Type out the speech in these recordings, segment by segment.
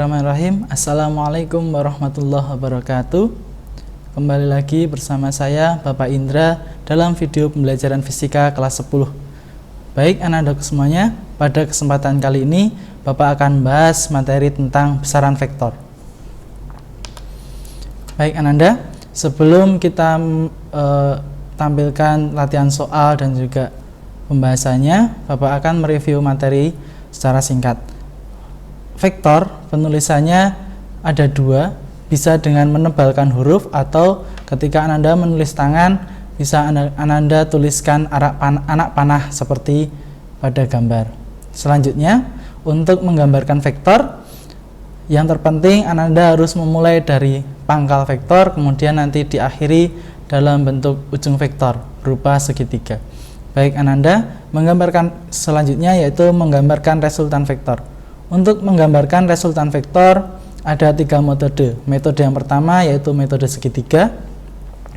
Bismillahirrahmanirrahim. Assalamualaikum warahmatullahi wabarakatuh. Kembali lagi bersama saya Bapak Indra dalam video pembelajaran fisika kelas 10. Baik anak-anakku semuanya, pada kesempatan kali ini Bapak akan bahas materi tentang besaran vektor. Baik anak-anak, sebelum kita tampilkan latihan soal dan juga pembahasannya, Bapak akan mereview materi secara singkat. Vektor penulisannya ada dua, bisa dengan menebalkan huruf atau ketika Ananda menulis tangan bisa Ananda tuliskan anak panah seperti pada gambar. Selanjutnya, untuk menggambarkan vektor, yang terpenting Ananda harus memulai dari pangkal vektor, kemudian nanti diakhiri dalam bentuk ujung vektor berupa segitiga. Baik Ananda, menggambarkan selanjutnya yaitu menggambarkan resultan vektor. Untuk menggambarkan resultan vektor ada tiga metode. Metode yang pertama yaitu metode segitiga.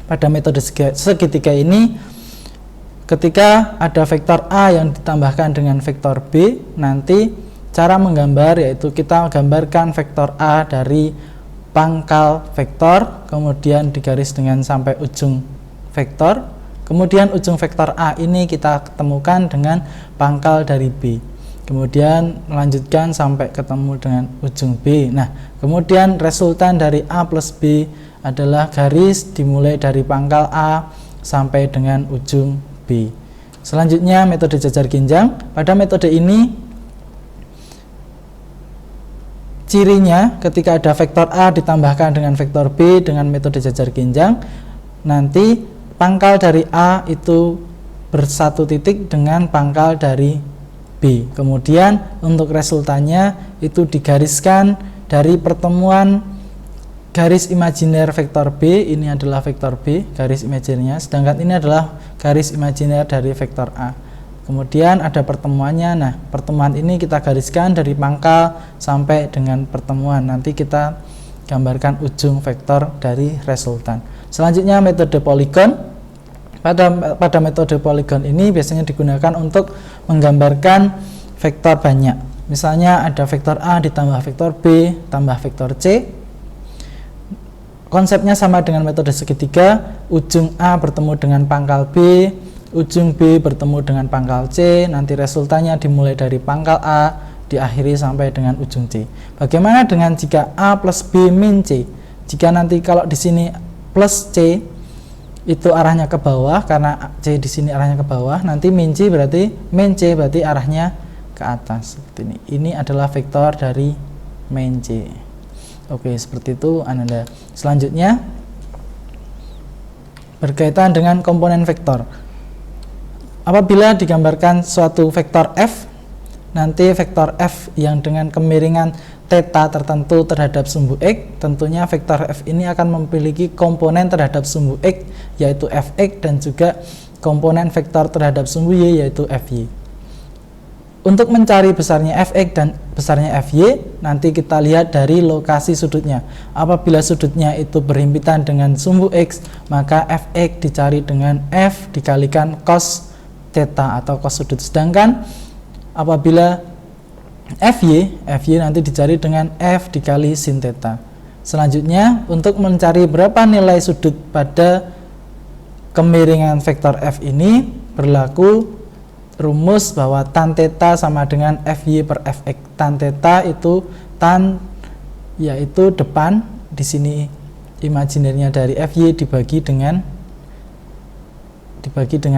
Pada metode segitiga ini, ketika ada vektor A yang ditambahkan dengan vektor B, nanti cara menggambar yaitu kita gambarkan vektor A dari pangkal vektor, kemudian digaris dengan sampai ujung vektor, kemudian ujung vektor A ini kita ketemukan dengan pangkal dari B, kemudian melanjutkan sampai ketemu dengan ujung B. Nah, kemudian resultan dari A plus B adalah garis dimulai dari pangkal A sampai dengan ujung B. Selanjutnya metode jajar ginjang. Pada metode ini cirinya ketika ada vektor A ditambahkan dengan vektor B dengan metode jajar ginjang, nanti pangkal dari A itu bersatu titik dengan pangkal dari B. Kemudian untuk resultannya itu digariskan dari pertemuan garis imajiner vektor B, ini adalah vektor B, garis imajinernya, sedangkan ini adalah garis imajiner dari vektor A. Kemudian ada pertemuannya. Nah, pertemuan ini kita gariskan dari pangkal sampai dengan pertemuan. Nanti kita gambarkan ujung vektor dari resultan. Selanjutnya metode poligon. Pada metode poligon ini biasanya digunakan untuk menggambarkan vektor banyak. Misalnya ada vektor A ditambah vektor B tambah vektor C. Konsepnya sama dengan metode segitiga. Ujung A bertemu dengan pangkal B, ujung B bertemu dengan pangkal C, nanti resultannya dimulai dari pangkal A, diakhiri sampai dengan ujung C. Bagaimana dengan jika A plus B min C? Jika nanti kalau di sini plus C itu arahnya ke bawah, karena C di sini arahnya ke bawah, nanti min C berarti arahnya ke atas seperti ini. Ini adalah vektor dari min C. Oke, seperti itu Ananda. Selanjutnya berkaitan dengan komponen vektor. Apabila digambarkan suatu vektor F, nanti vektor F yang dengan kemiringan theta tertentu terhadap sumbu X, tentunya vektor F ini akan memiliki komponen terhadap sumbu X yaitu Fx dan juga komponen vektor terhadap sumbu Y yaitu Fy. Untuk mencari besarnya Fx dan besarnya Fy, nanti kita lihat dari lokasi sudutnya. Apabila sudutnya itu berhimpitan dengan sumbu X, maka Fx dicari dengan F dikalikan cos theta atau cos sudut. Sedangkan apabila Fy nanti dicari dengan F dikali sin theta. Selanjutnya, untuk mencari berapa nilai sudut pada kemiringan vektor F ini, berlaku rumus bahwa tan theta sama dengan Fy per Fx. Tan theta itu tan yaitu depan, di sini imajinernya dari Fy dibagi dengan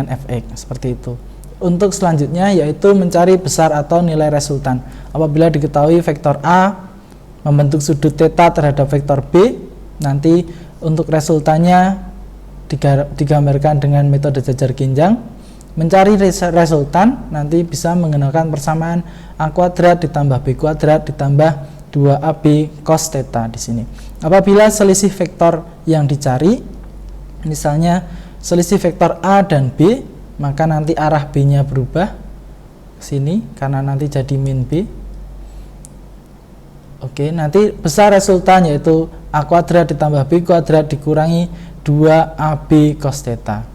Fx, seperti itu. Untuk selanjutnya yaitu mencari besar atau nilai resultan. Apabila diketahui vektor A membentuk sudut theta terhadap vektor B, nanti untuk resultannya digambarkan dengan metode jajar ginjang. Mencari resultan nanti bisa menggunakan persamaan A kuadrat ditambah B kuadrat ditambah 2AB cos theta di sini. Apabila selisih vektor yang dicari, misalnya selisih vektor A dan B, maka nanti arah B-nya berubah ke sini karena nanti jadi min B. Oke, nanti besar resultan yaitu A kuadrat ditambah B kuadrat dikurangi 2AB cos theta.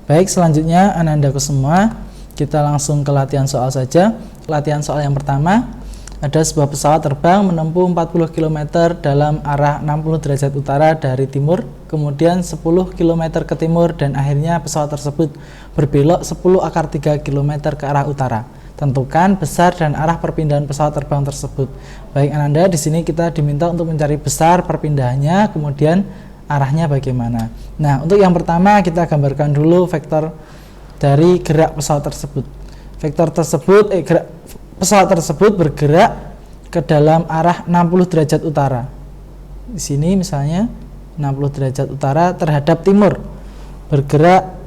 Baik, selanjutnya anandaku semua, kita langsung ke latihan soal saja. Latihan soal yang pertama, ada sebuah pesawat terbang menempuh 40 km dalam arah 60 derajat utara dari timur, kemudian 10 km ke timur, dan akhirnya pesawat tersebut berbelok 10 akar 3 km ke arah utara. Tentukan besar dan arah perpindahan pesawat terbang tersebut. Baik Ananda, di sini kita diminta untuk mencari besar perpindahannya, kemudian arahnya bagaimana. Nah, untuk yang pertama kita gambarkan dulu vektor dari gerak pesawat tersebut. Vektor tersebut, pesawat tersebut bergerak ke dalam arah 60 derajat utara. Di sini misalnya 60 derajat utara terhadap timur, bergerak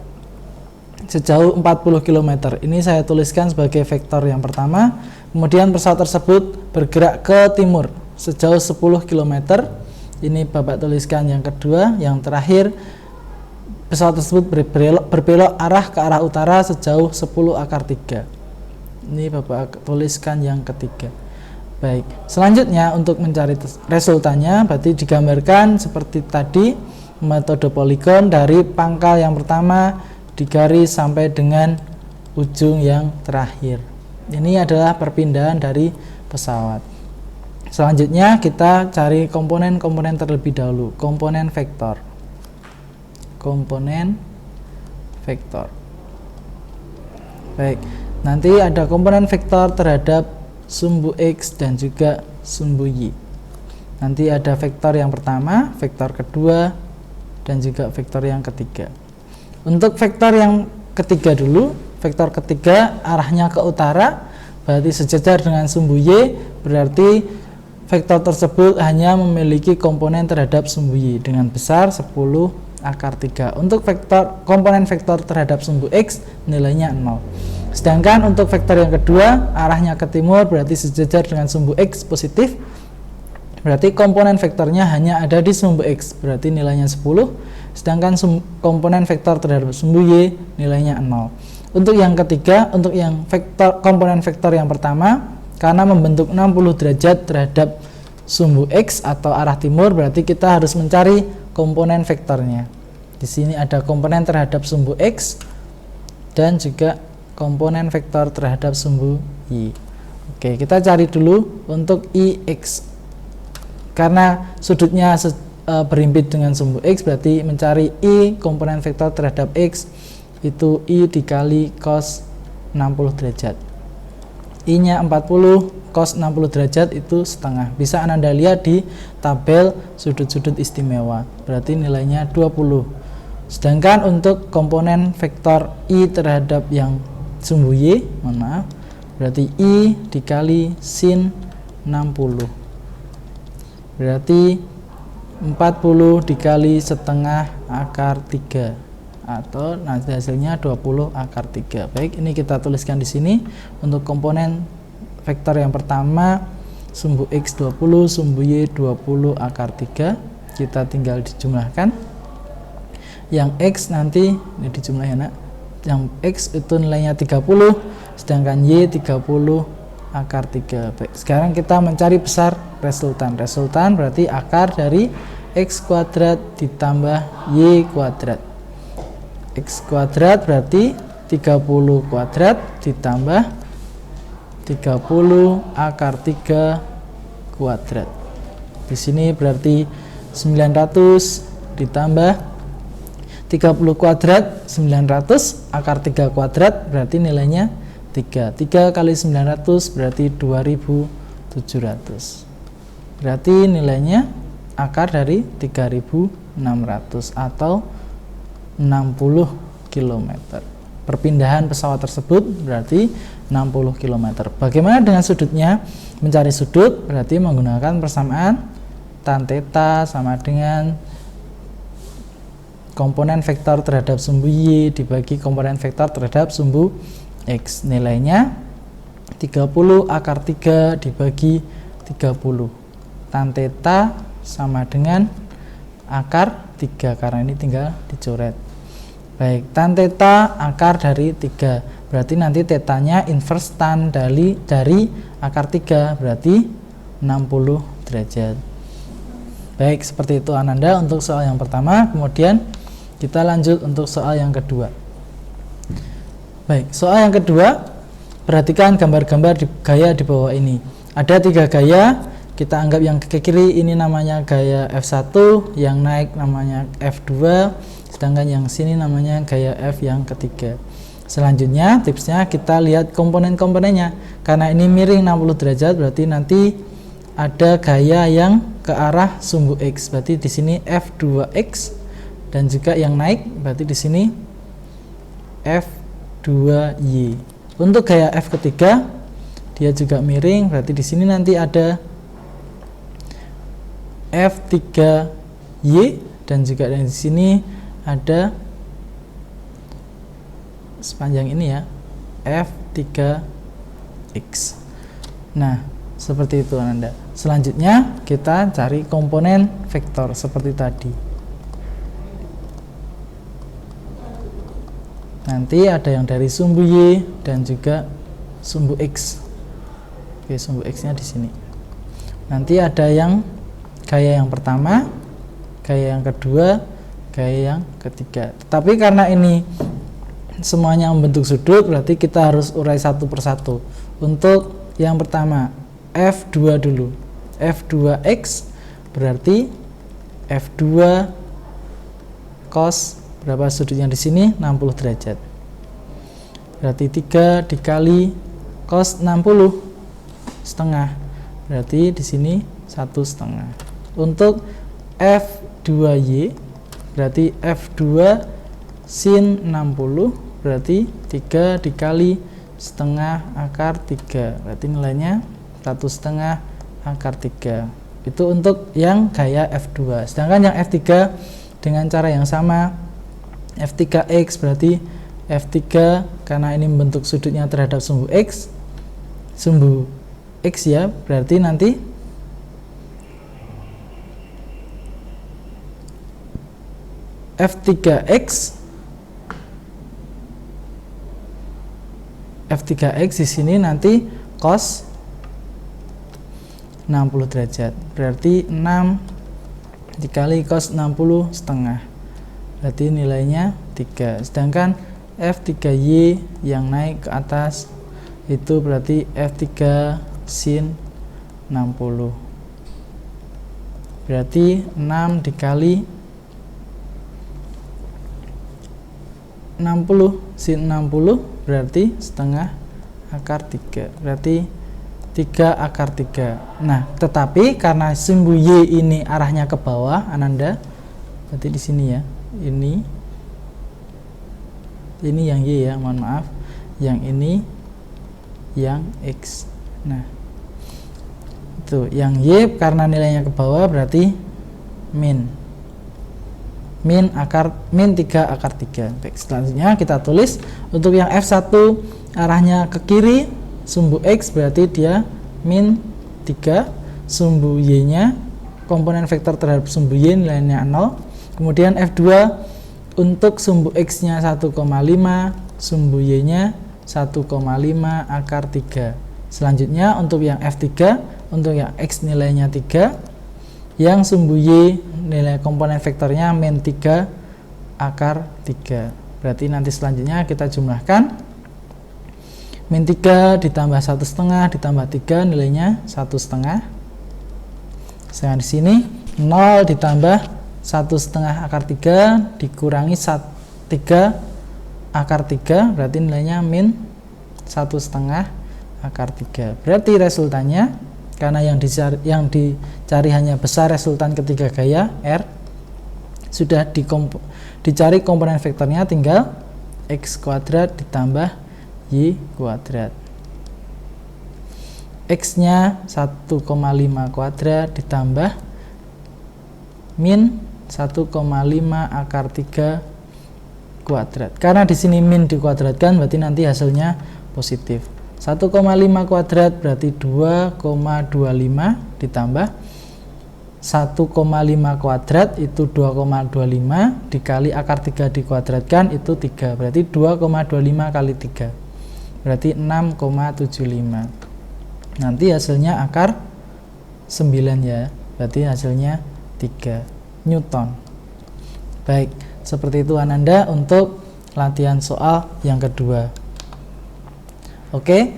sejauh 40 km. Ini saya tuliskan sebagai vektor yang pertama. Kemudian pesawat tersebut bergerak ke timur sejauh 10 km. Ini Bapak tuliskan yang kedua. Yang terakhir, pesawat tersebut berbelok arah ke arah utara sejauh 10 akar 3. Ini Bapak tuliskan yang ketiga. Baik, selanjutnya untuk mencari resultannya berarti digambarkan seperti tadi, metode poligon dari pangkal yang pertama digaris sampai dengan ujung yang terakhir. Ini adalah perpindahan dari pesawat. Selanjutnya kita cari komponen-komponen terlebih dahulu. Komponen vektor. Komponen vektor. Baik, nanti ada komponen vektor terhadap sumbu X dan juga sumbu Y. Nanti ada vektor yang pertama, vektor kedua, dan juga vektor yang ketiga. Untuk vektor yang ketiga dulu, vektor ketiga arahnya ke utara, berarti sejajar dengan sumbu Y, berarti vektor tersebut hanya memiliki komponen terhadap sumbu Y dengan besar 10 akar 3. Untuk komponen vektor terhadap sumbu X nilainya 0. Sedangkan untuk vektor yang kedua arahnya ke timur, berarti sejajar dengan sumbu X positif, berarti komponen vektornya hanya ada di sumbu X, berarti nilainya 10. Sedangkan komponen vektor terhadap sumbu Y nilainya 0. Untuk yang ketiga, untuk yang komponen vektor yang pertama, karena membentuk 60 derajat terhadap sumbu X atau arah timur, berarti kita harus mencari komponen vektornya. Di sini ada komponen terhadap sumbu X dan juga komponen vektor terhadap sumbu Y. Oke, kita cari dulu untuk IX. Karena sudutnya berhimpit dengan sumbu X, berarti mencari I komponen vektor terhadap X itu I dikali cos 60 derajat. I nya 40, cos 60 derajat itu setengah. Bisa Anda lihat di tabel sudut-sudut istimewa, berarti nilainya 20. Sedangkan untuk komponen vektor I terhadap yang sumbu Y, mohon maaf, berarti I dikali sin 60, berarti 40 dikali setengah akar 3, atau nanti hasilnya 20 akar 3. Baik, ini kita tuliskan di sini. Untuk komponen vektor yang pertama sumbu X 20, sumbu Y 20 akar 3, kita tinggal dijumlahkan. Yang X nanti ini dijumlah ya nak, yang X itu nilainya 30, sedangkan Y 30 akar 3. Baik, sekarang kita mencari besar resultan. Resultan berarti akar dari X kuadrat ditambah Y kuadrat. X kuadrat berarti 30 kuadrat ditambah 30 akar 3 kuadrat. Di sini berarti 900 ditambah 30 kuadrat 900 akar 3 kuadrat, berarti nilainya 3. 3 kali 900 berarti 2700. Berarti nilainya akar dari 3600 atau 60 km. Perpindahan pesawat tersebut berarti 60 km. Bagaimana dengan sudutnya? Mencari sudut berarti menggunakan persamaan tan theta sama dengan komponen vektor terhadap sumbu Y dibagi komponen vektor terhadap sumbu X. Nilainya 30 akar 3 dibagi 30. Tan theta sama dengan akar 3, karena ini tinggal dicoret. Baik, tan theta akar dari 3, berarti nanti tetanya inverse tan dari akar 3, berarti 60 derajat. Baik, seperti itu Ananda untuk soal yang pertama. Kemudian kita lanjut untuk soal yang kedua. Baik, soal yang kedua, perhatikan gambar-gambar gaya di bawah ini. Ada 3 gaya, kita anggap yang ke kiri ini namanya gaya F1, yang naik namanya F2, sedangkan yang sini namanya gaya F yang ketiga. Selanjutnya tipsnya kita lihat komponen-komponennya. Karena ini miring 60 derajat berarti nanti ada gaya yang ke arah sumbu X. Berarti di sini F2X, dan juga yang naik berarti di sini F2Y. Untuk gaya F ketiga dia juga miring, berarti di sini nanti ada F3Y, dan juga di sini ada sepanjang ini ya F3X. Nah, seperti itu Anda. Selanjutnya kita cari komponen vektor seperti tadi. Nanti ada yang dari sumbu Y dan juga sumbu X. Oke, sumbu X-nya di sini. Nanti ada yang gaya yang pertama, gaya yang kedua, gaya yang ketiga. Tetapi karena ini semuanya membentuk sudut, berarti kita harus urai satu persatu. Untuk yang pertama F2 dulu. F2X berarti F2 cos berapa sudutnya di sini? 60 derajat. Berarti 3 dikali cos 60 setengah. Berarti di sini 1,5. Untuk F2Y berarti F2 sin 60 berarti 3 dikali setengah akar 3, berarti nilainya 1,5 akar 3. Itu untuk yang gaya F2. Sedangkan yang F3 dengan cara yang sama, F3X berarti F3 karena ini membentuk sudutnya terhadap sumbu X ya, berarti nanti F3X di sini nanti cos 60 derajat. Berarti 6 dikali cos 60 setengah. Berarti nilainya 3. Sedangkan F3Y yang naik ke atas itu berarti F3 sin 60. Berarti 6 dikali 60 sin 60 berarti setengah akar 3, berarti 3 akar 3. Nah, tetapi karena sumbu Y ini arahnya ke bawah Ananda, berarti di sini ya, ini yang Y ya, mohon maaf, yang ini yang X. Nah, itu yang Y karena nilainya ke bawah berarti min 3 akar 3. Baik, selanjutnya kita tulis untuk yang F1 arahnya ke kiri sumbu X berarti dia min 3, sumbu Y nya komponen vektor terhadap sumbu Y nilainya 0. Kemudian F2 untuk sumbu X nya 1,5, sumbu Y nya 1,5 akar 3. Selanjutnya untuk yang F3, untuk yang X nilainya 3, yang sumbu Y nilai komponen vektornya min 3 akar 3. Berarti nanti selanjutnya kita jumlahkan min 3 ditambah 1,5 ditambah 3 nilainya 1,5. Sedangkan di sini 0 ditambah 1,5 akar 3 dikurangi 3 akar 3 berarti nilainya min 1,5 akar 3. Berarti resultannya karena yang dicari hanya besar resultan ketiga gaya R, sudah dicari komponen vektornya tinggal X kuadrat ditambah Y kuadrat. X nya 1,5 kuadrat ditambah min 1,5 akar 3 kuadrat. Karena di sini min dikuadratkan berarti nanti hasilnya positif. 1,5 kuadrat berarti 2,25 ditambah 1,5 kuadrat itu 2,25 dikali akar 3 dikuadratkan itu 3, berarti 2,25 kali 3 berarti 6,75. Nanti hasilnya akar 9 ya, berarti hasilnya 3 Newton. Baik, seperti itu Ananda untuk latihan soal yang kedua. Oke,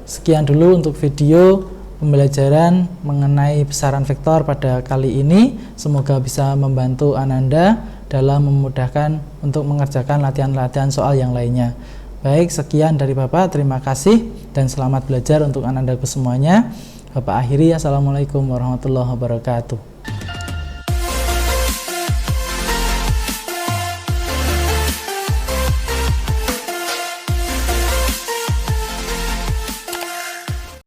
sekian dulu untuk video pembelajaran mengenai besaran vektor pada kali ini. Semoga bisa membantu Ananda dalam memudahkan untuk mengerjakan latihan-latihan soal yang lainnya. Baik, sekian dari Bapak. Terima kasih dan selamat belajar untuk Anandaku semuanya. Bapak akhiri, assalamualaikum warahmatullahi wabarakatuh.